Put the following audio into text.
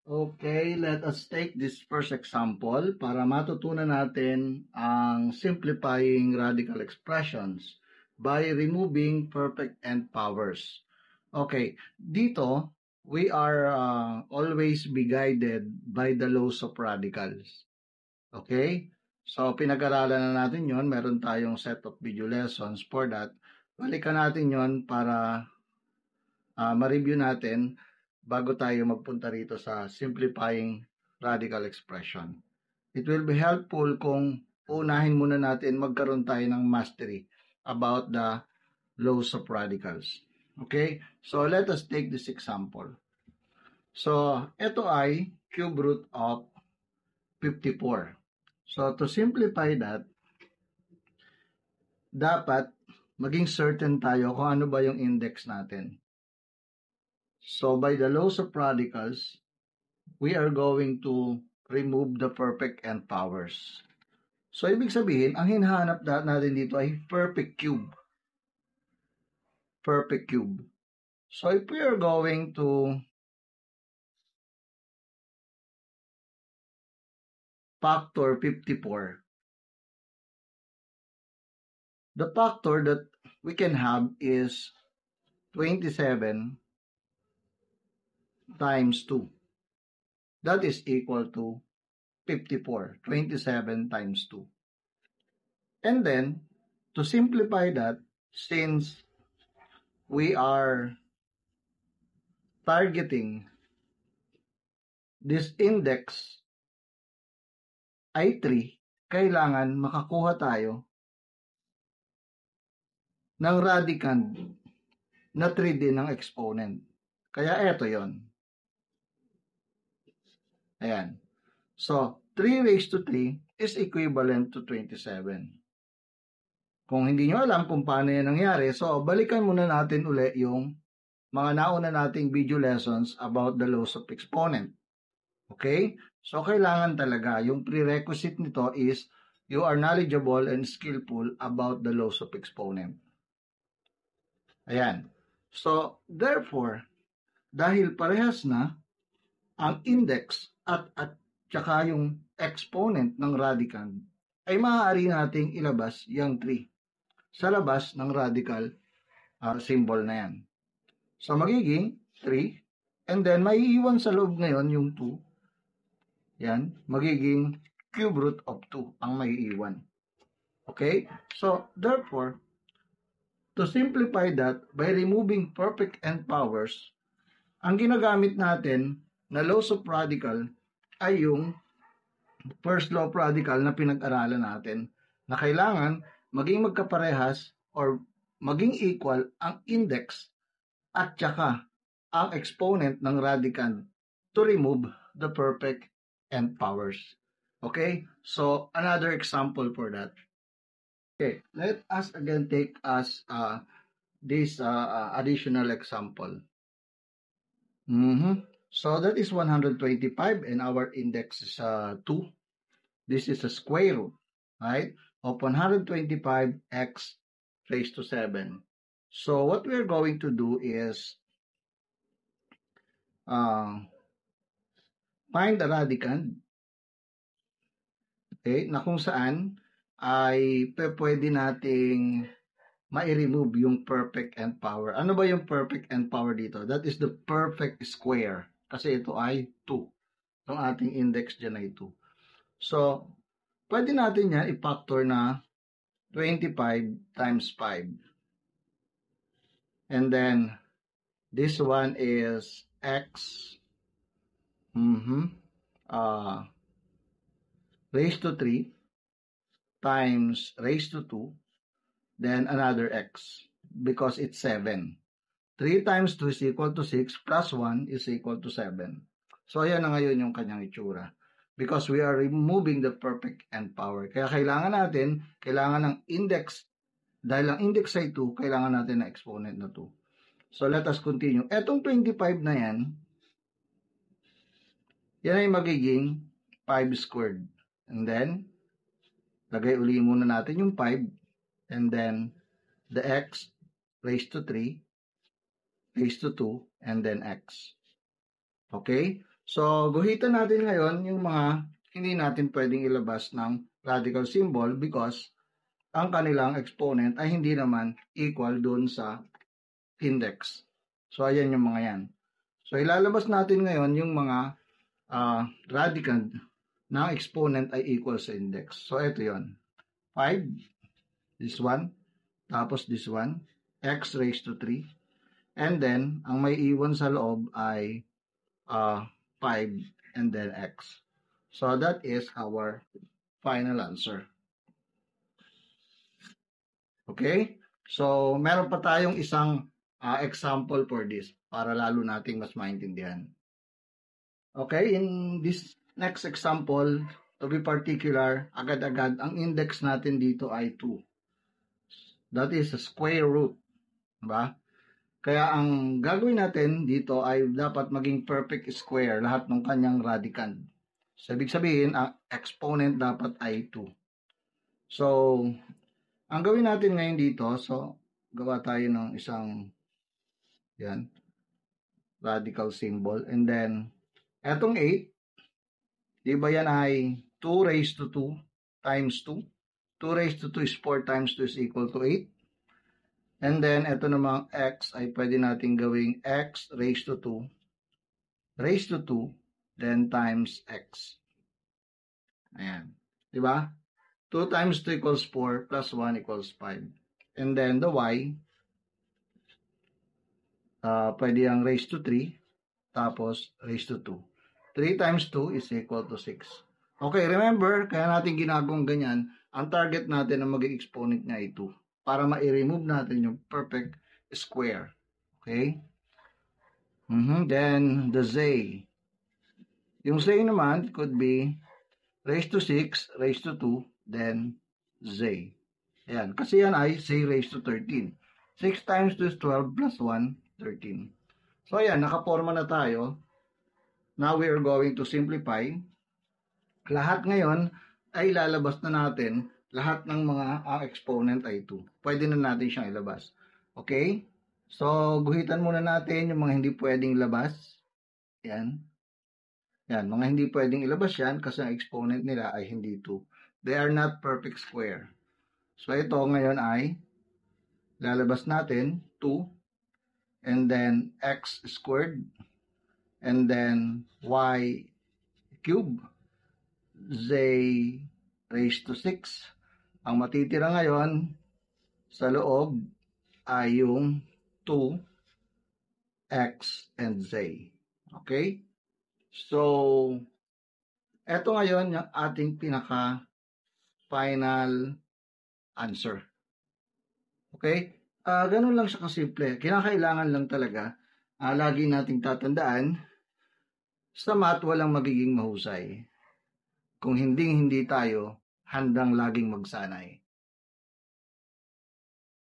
Okay, let us take this first example para matutunan natin ang simplifying radical expressions by removing perfect and powers. Okay, dito, we are always be guided by the laws of radicals. Okay? So, pinag-aralan na natin yon. Meron tayong set of video lessons for that. Balikan natin yon para ma-review natin bago tayo magpunta rito sa simplifying radical expression. It will be helpful kung unahin muna natin magkaroon tayo ng mastery about the laws of radicals. Okay? So, let us take this example. So, ito ay cube root of 54. So, to simplify that, dapat maging certain tayo kung ano ba yung index natin. So, by the laws of radicals, we are going to remove the perfect and powers. So, ibig sabihin, ang hinahanap natin dito ay perfect cube. Perfect cube. So, if we are going to factor 54, the factor that we can have is 27 times 2. That is equal to 54. 27 times 2. And then, to simplify that, since we are targeting this index ay 3, kailangan makakuha tayo ng radicand na 3 din ng exponent. Kaya eto yon. Ayan. So, 3 raised to 3 is equivalent to 27. Kung hindi nyo alam kung paano yan nangyari, so balikan muna natin uli yung mga nauna nating video lessons about the laws of exponent. Okay? So, kailangan talaga, yung prerequisite nito is you are knowledgeable and skillful about the laws of exponent. Ayan. So, therefore, dahil parehas na ang index at tsaka yung exponent ng radicand, ay maaari nating ilabas yung 3 sa labas ng radical symbol na yan. So, magiging 3, and then maiiwan sa loob ngayon yung 2. Yan, magiging cube root of 2 ang maiiwan. Okay? So, therefore, to simplify that, by removing perfect and powers, ang ginagamit natin na laws of radical ay yung first law of radical na pinag-aralan natin na kailangan maging magkaparehas or maging equal ang index at saka ang exponent ng radicand to remove the perfect and powers. Okay? So, another example for that. Okay, let us again take as this additional example. So, that is 125 and our index is 2. This is a square root, right, of 125x raised to 7. So, what we're going to do is find the radicand, okay, na kung saan ay pwede nating ma-remove yung perfect and power. Ano ba yung perfect and power dito? That is the perfect square. Kasi ito ay 2. Itong ating index dyan ay 2. So, pwede natin yan i-factor na 25 times 5. And then, this one is x raised to 3 times raised to 2, then another x because it's 7. 3 times 2 is equal to 6 plus 1 is equal to 7. So, ayan na ngayon yung kanyang itsura. Because we are removing the perfect and power. Kaya kailangan ng index. Dahil ang index ay 2, kailangan natin ng exponent na 2. So, let us continue. Etong 25 na yan ay magiging 5 squared. And then, lagay uli muna natin yung 5. And then, the x raised to 3, raised to 2, and then x. Okay? So, guhitan natin ngayon yung mga hindi natin pwedeng ilabas ng radical symbol because ang kanilang exponent ay hindi naman equal dun sa index. So, ayan yung mga yan. So, ilalabas natin ngayon yung mga radicand ng exponent ay equal sa index. So, ito yon 5, this one, tapos this one, x raised to 3, and then, ang may iwan sa loob ay 5 and then x. So, that is our final answer. Okay? So, meron pa tayong isang example for this para lalo nating mas maintindihan. Okay, in this next example, to be particular, agad-agad, ang index natin dito ay 2. That is a square root. Diba? Kaya ang gagawin natin dito ay dapat maging perfect square lahat ng kanyang radicand. So, ibig sabihin, ang exponent dapat ay 2. So, ang gawin natin ngayon dito, so, gawa tayo ng isang, yan, radical symbol. And then, etong 8, di ba yan ay 2 raised to 2 times 2? 2 raised to 2 is 4 times 2 is equal to 8. And then, ito namang x ay pwede natin gawing x raised to 2 then times x. Ayan. Di ba? 2 times 2 equals 4 plus 1 equals 5. And then, the y, pwede ang raised to 3 tapos raised to 2. 3 times 2 is equal to 6. Okay, remember, kaya natin ginagawang ganyan, ang target natin na maging exponent niya ay 2 para ma-remove natin yung perfect square. Okay? Then, the z. Yung z naman could be raised to 6, raised to 2, then z. Ayan, kasi yan ay z raised to 13. 6 times 2 is 12 plus 1, 13. So, ayan, nakaporma na tayo. Now, we are going to simplify. Lahat ngayon ay lalabas na natin. Lahat ng mga exponent ay 2. Pwede na natin siyang ilabas. Okay? So, guhitan muna natin yung mga hindi pwedeng ilabas. Yan. Yan, mga hindi pwedeng ilabas yan kasi ang exponent nila ay hindi 2. They are not perfect square. So, ito ngayon ay lalabas natin 2 and then x squared and then y cube z raised to 6. Ang matitira ngayon sa loob ay yung 2, x, and z. Okay? So, eto ngayon yung ating pinaka-final answer. Okay? Ganun lang siya kasimple. Kinakailangan lang talaga, lagi nating tatandaan, sa math walang magiging mahusay kung hindi tayo handang laging magsanay.